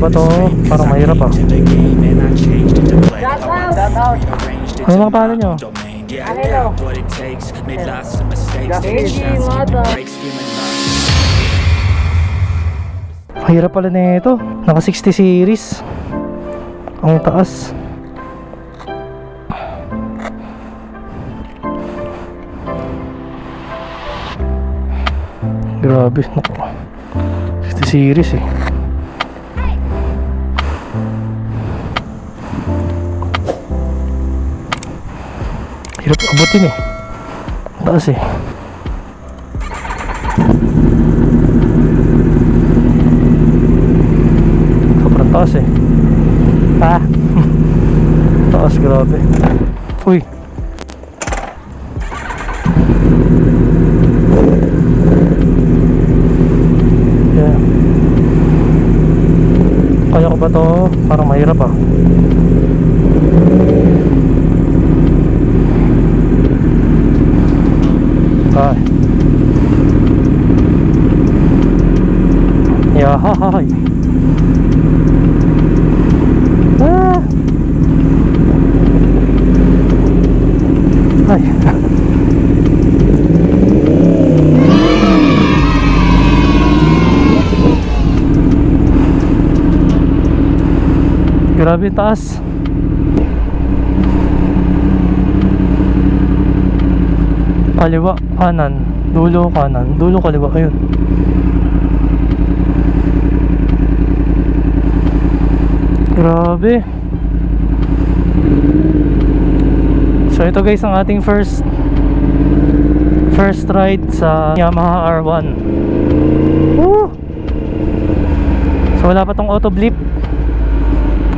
ba to? Parang mahirap ah. Ano mga pangalan nyo? Mahirap pala na ito. Naka 60 series. Ang taas. Grabe, naku. 60 series eh. Hirap abutin eh. Taas eh. Sobrang taas eh. Ah. Taas, grabe. Uy. Yeah. Kaya ko ba to? Parang mahirap ah. Ay. Yahay. Ah. Ay. Grabe taas. Kaliwa, kanan, dulo, kanan, dulo, kaliwa, ayun. Grabe. So ito guys ang ating first ride sa Yamaha R1. Woo! So wala pa tong auto blip.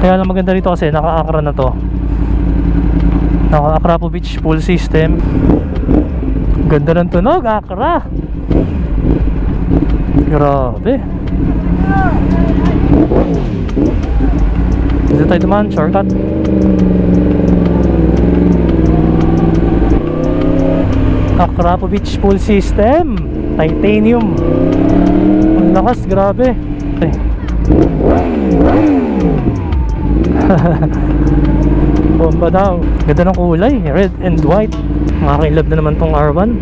Kaya lang maganda rito kasi naka-Acra na to. Naka-Akrapovic full system. Ganda ng tunog, Acra. Grabe. Dito tayo dumaan, shortcut. Akrapovic full system, titanium. Ang lakas, grabe. Bomba daw. Ganda ng kulay, red and white. Makakilab na naman tong R1.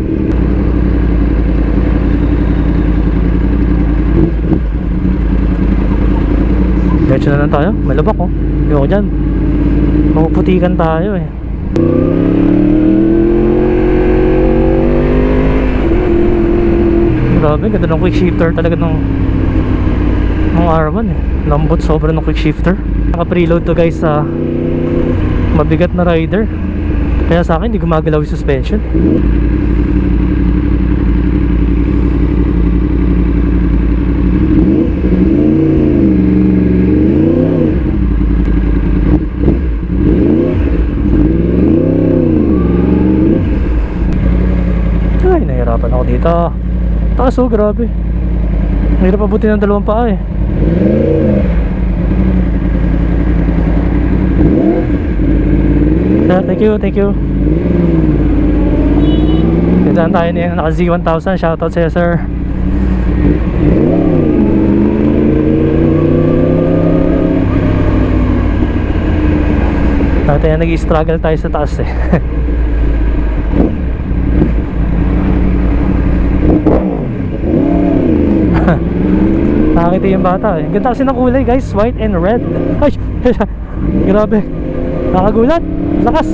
Diretso na lang tayo. Malabak oh. Ayoko dyan. Mapuputikan tayo eh. Grabe, ganda ng quick shifter talaga ng R1 eh. Lambot sobra ng quick shifter. Naka-preload to guys sa mabigat na rider. Kaya sa akin, hindi gumagalaw yung suspension. Ay, nahihirapan ako dito. Taas oh, grabe. Mahirap abutin ng dalawang paa eh. Thank you, thank you. Diyan tayo na yung naka Z1000. Shoutout sa'yo sir. Dati yan nag-i-struggle tayo sa taas eh. Nakakita yung bata eh. Ganda kasi ng kulay guys, white and red. Ay, grabe. Nakagulat. Lakas.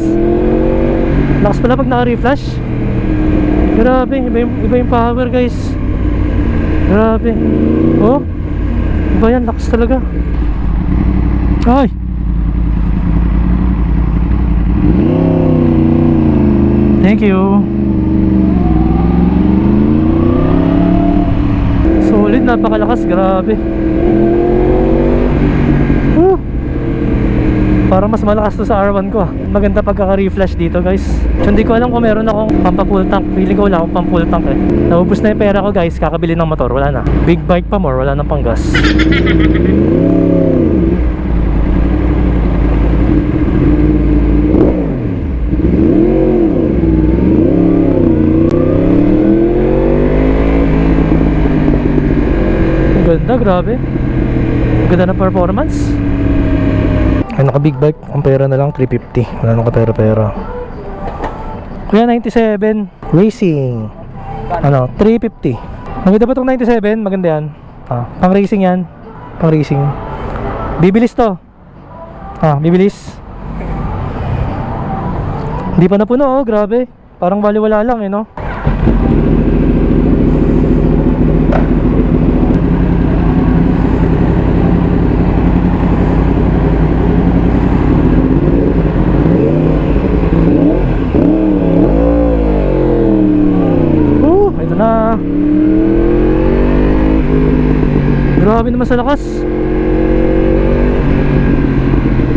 Lakas pala pag naka-reflash. Grabe, iba yung power guys. Grabe. Oh, iba yan, lakas talaga. Ay. Thank you. Solid, napakalakas, grabe. Parang mas malakas to sa R1 ko ah. Maganda pagkaka-reflash dito guys. So, hindi ko alam kung meron akong pampa-full tank. Feeling ko wala akong pang-full tank eh. Naubos na yung pera ko guys, kakabili ng motor, wala na. Big bike pa more, wala nang panggas. Ang ganda, grabe. Ganda ng performance. Ay, naka big bike. Ang pera na lang 350. Wala nang kapera-pera. Kuya, 97 racing. Ano, 350. Maganda ba itong 97? Maganda yan. Pang racing yan. Pang racing. Bibilis to. Bibilis. Hindi pa napuno, oh. Grabe. Parang baliwala lang, no? Ito na. Grabe naman sa lakas.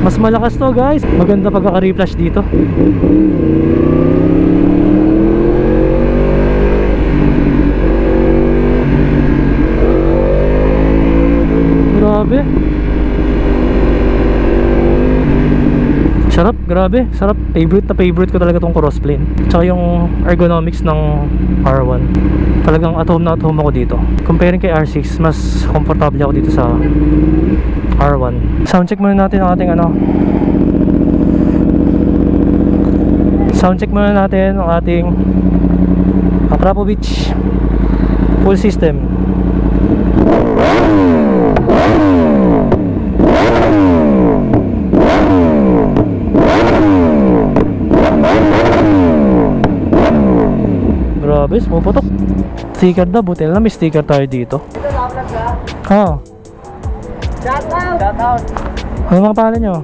Mas malakas to, guys. Maganda pagkaka-reflash dito. Grabe. Sarap, grabe. Sarap. Favorite ko talaga tong crossplane. Tsaka yung ergonomics ng R1. Talagang at home na at home ako dito. Comparing kay R6, mas komportable ako dito sa R1. Soundcheck muna natin ang ating Soundcheck muna natin ang ating Akrapovic full system. Grabe, sumuputok. Sticker na, buti na may sticker tayo dito. Shoutout. Ano mga pangalan nyo?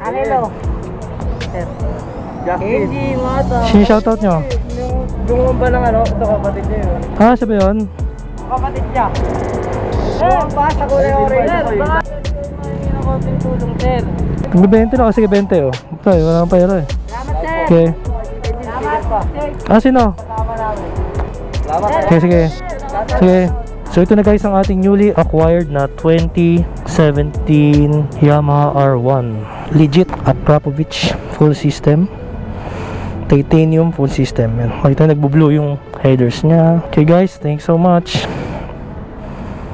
Angelo. Hindi mo ito. Sino shoutout nyo? Yung ba ng ito kapatid niya yun. Siya ba yun? Kapatid niya. Ba, sa kulay orange. Baka yung konting tulong, sir. Mag-20 na, sige 20 oh. Ito eh, wala kang pera eh. Salamat, sir. Okay. Salamat. Sino? Kasama namin. Salamat, sir. Okay, sige. Sige. So ito na guys ang ating newly acquired na 2017 Yamaha R1. Legit Akrapovic full system. Titanium full system. Yan. Makita nagbo-blue yung headers niya. Okay guys, thanks so much.